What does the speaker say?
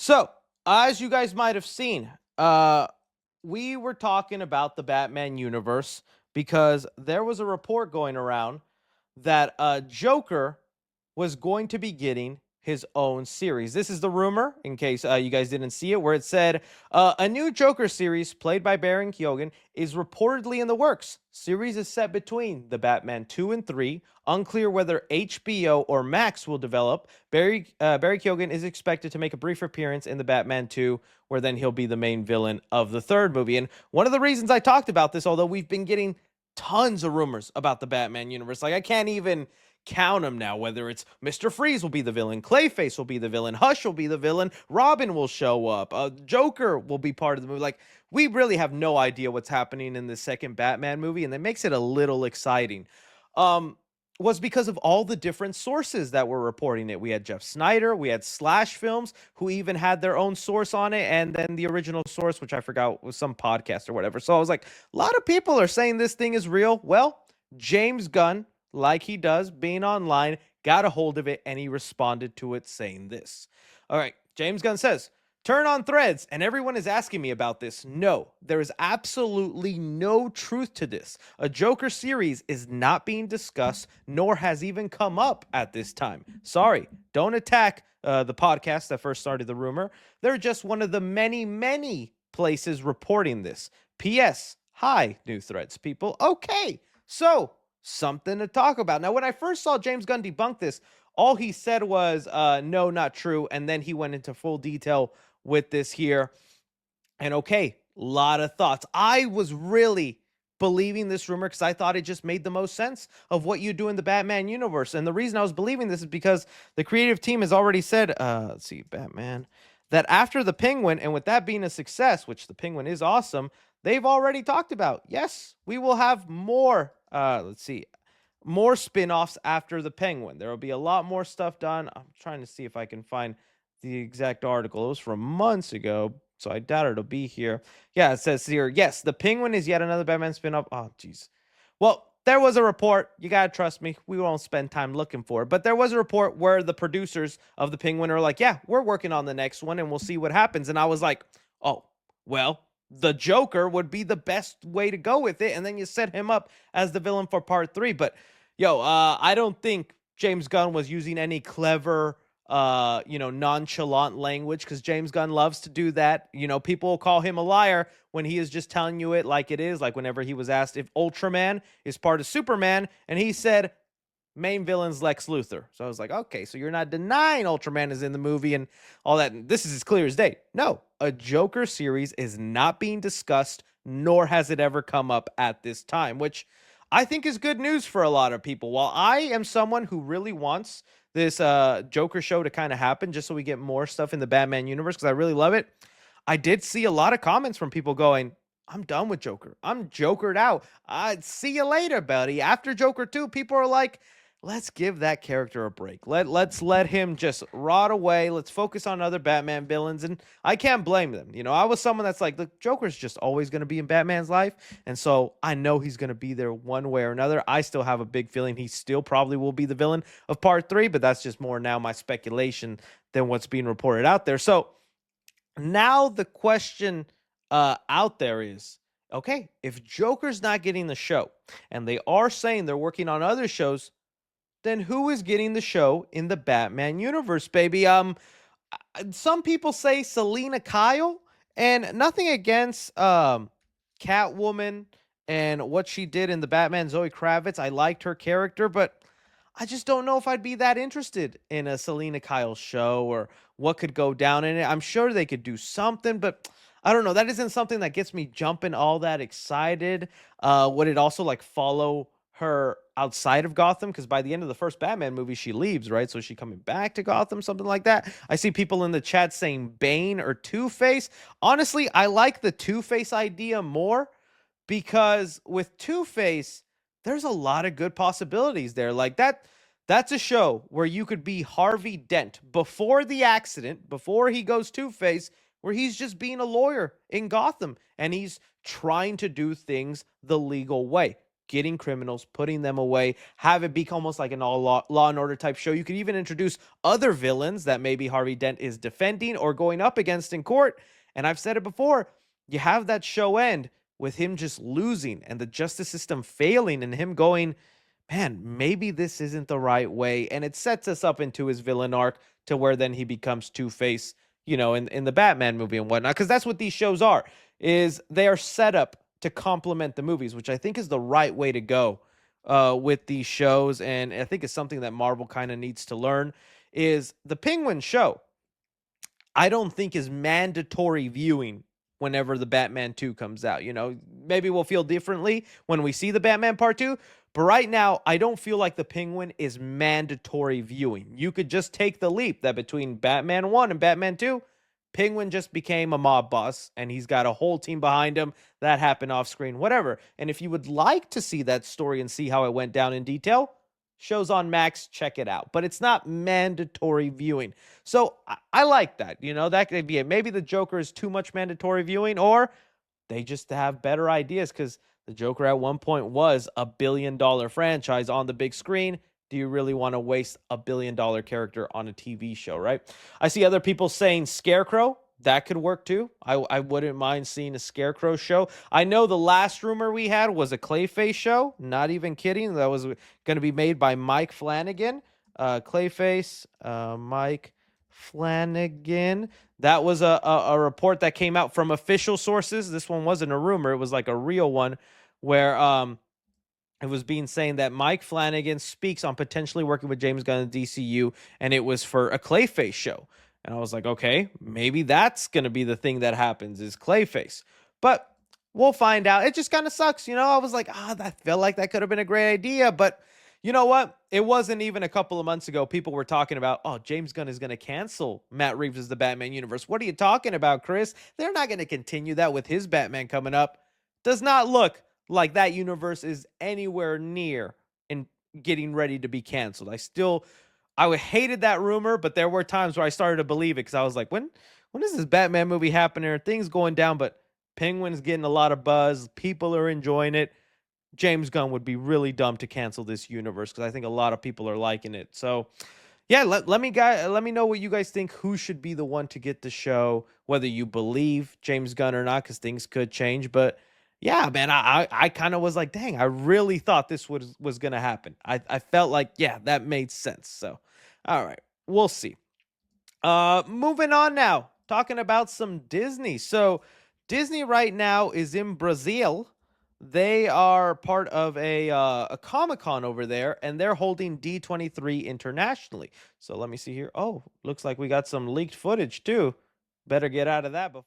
So, as you guys might have seen, uh, we were talking about the Batman universe because there was a report going around that Joker was going to be getting his own series. This is the rumor, in case you guys didn't see it, where it said a new Joker series played by Baron Keoghan is reportedly in the works. Series is set between the Batman 2 and 3. Unclear whether HBO or Max will develop. Barry Keoghan is expected to make a brief appearance in the Batman 2, where then he'll be the main villain of the third movie. And one of the reasons I talked about this, although we've been getting tons of rumors about the Batman universe, like I can't even count them now, whether it's Mr. Freeze will be the villain, Clayface will be the villain, Hush will be the villain, Robin will show up, Joker will be part of the movie. Like, we really have no idea what's happening in the second Batman movie, and that makes it a little exciting. Was because of all the different sources that were reporting it. We had Jeff Snyder, we had Slash Films, who even had their own source on it, and then the original source, which I forgot was some podcast or whatever. So I was like, a lot of people are saying this thing is real. Well, James Gunn, like he does, being online, got a hold of it, and he responded to it saying this. All right, James Gunn says, turn on Threads, and everyone is asking me about this. No, there is absolutely no truth to this. A Joker series is not being discussed, nor has even come up at this time. Sorry, don't attack the podcast that first started the rumor. They're just one of the many, many places reporting this. P.S. Hi, new Threads people. Okay, so something to talk about. Now, when I first saw James Gunn debunk this, all he said was, no, not true. And then he went into full detail with this here. And okay, a lot of thoughts. I was really believing this rumor because I thought it just made the most sense of what you do in the Batman universe. And the reason I was believing this is because the creative team has already said, let's see, Batman, that after the Penguin, and with that being a success, which the Penguin is awesome, they've already talked about, yes, we will have more, more spin-offs after the Penguin. There will be a lot more stuff done. I'm trying to see if I can find the exact article. It was from months ago, so I doubt it'll be here. Yeah, it says here, yes, the Penguin is yet another Batman spin-off. Oh, jeez. Well, there was a report. You got to trust me. We won't spend time looking for it. But there was a report where the producers of the Penguin are like, yeah, we're working on the next one, and we'll see what happens. And I was like, oh, well, the Joker would be the best way to go with it. And then you set him up as the villain for part 3. But, I don't think James Gunn was using any clever nonchalant language, because James Gunn loves to do that. People will call him a liar when he is just telling you it like it is. Like whenever he was asked if Ultraman is part of Superman, and he said main villain's Lex Luthor. So I was like, okay, so you're not denying Ultraman is in the movie and all that. This is as clear as day. No, a Joker series is not being discussed, nor has it ever come up at this time, which I think is good news for a lot of people. While I am someone who really wants this Joker show to kind of happen just so we get more stuff in the Batman universe, because I really love it, I did see a lot of comments from people going, I'm done with Joker. I'm Jokered out. I'd see you later, buddy. After Joker 2, people are like, let's give that character a break. Let's let him just rot away. Let's focus on other Batman villains. And I can't blame them. I was someone that's like, the Joker's just always going to be in Batman's life. And so I know he's going to be there one way or another. I still have a big feeling he still probably will be the villain of part 3, but that's just more now my speculation than what's being reported out there. So now the question out there is, okay, if Joker's not getting the show, and they are saying they're working on other shows, then who is getting the show in the Batman universe, baby? Some people say Selena Kyle, and nothing against Catwoman and what she did in the Batman, Zoe Kravitz. I liked her character, but I just don't know if I'd be that interested in a Selena Kyle show or what could go down in it. I'm sure they could do something, but I don't know. That isn't something that gets me jumping all that excited. Would it also follow her outside of Gotham? Because by the end of the first Batman movie, she leaves, right? So is she coming back to Gotham, something like that? I see people in the chat saying Bane or Two-Face. Honestly, I like the Two-Face idea more, because with Two-Face, there's a lot of good possibilities there. Like that's a show where you could be Harvey Dent before the accident, before he goes Two-Face, where he's just being a lawyer in Gotham and he's trying to do things the legal way. getting criminals, putting them away, have it be almost like an all law and order type show. You could even introduce other villains that maybe Harvey Dent is defending or going up against in court. And I've said it before, you have that show end with him just losing and the justice system failing and him going, man, maybe this isn't the right way. And it sets us up into his villain arc to where then he becomes Two-Face, in the Batman movie and whatnot. Because that's what these shows are, is they are set up to complement the movies, which I think is the right way to go with these shows. And I think it's something that Marvel kind of needs to learn is the Penguin show I don't think is mandatory viewing whenever the Batman 2 comes out. Maybe we'll feel differently when we see the Batman Part 2, but right now, I don't feel like the Penguin is mandatory viewing. You could just take the leap that between Batman 1 and Batman 2, Penguin just became a mob boss and he's got a whole team behind him. That happened off screen, whatever. And if you would like to see that story and see how it went down in detail, shows on Max, check it out. But it's not mandatory viewing. So I like that. That could be it. Maybe the Joker is too much mandatory viewing, or they just have better ideas because the Joker at one point was $1 billion franchise on the big screen. Do you really want to waste $1 billion character on a TV show, right? I see other people saying Scarecrow. That could work too. I wouldn't mind seeing a Scarecrow show. I know the last rumor we had was a Clayface show. Not even kidding. That was going to be made by Mike Flanagan. Clayface, Mike Flanagan. That was a report that came out from official sources. This one wasn't a rumor. It was like a real one where it was being saying that Mike Flanagan speaks on potentially working with James Gunn and DCU, and it was for a Clayface show. And I was like, okay, maybe that's going to be the thing that happens is Clayface. But we'll find out. It just kind of sucks. I was like, I felt like that could have been a great idea. But you know what? It wasn't even a couple of months ago. People were talking about, James Gunn is going to cancel Matt Reeves as the Batman universe. What are you talking about, Chris? They're not going to continue that with his Batman coming up. Does not look like that universe is anywhere near in getting ready to be canceled. I hated that rumor, but there were times where I started to believe it because I was like, when is this Batman movie happening? Are things going down? But Penguin's getting a lot of buzz. People are enjoying it. James Gunn would be really dumb to cancel this universe because I think a lot of people are liking it. So, yeah, let me know what you guys think. Who should be the one to get the show? Whether you believe James Gunn or not, because things could change. But yeah, man, I kind of was like, dang, I really thought this was gonna happen. I felt like, yeah, that made sense. So, all right, we'll see. Moving on now, talking about some Disney. So, Disney right now is in Brazil. They are part of a Comic-Con over there, and they're holding D23 internationally. So let me see here. Oh, looks like we got some leaked footage too. Better get out of that before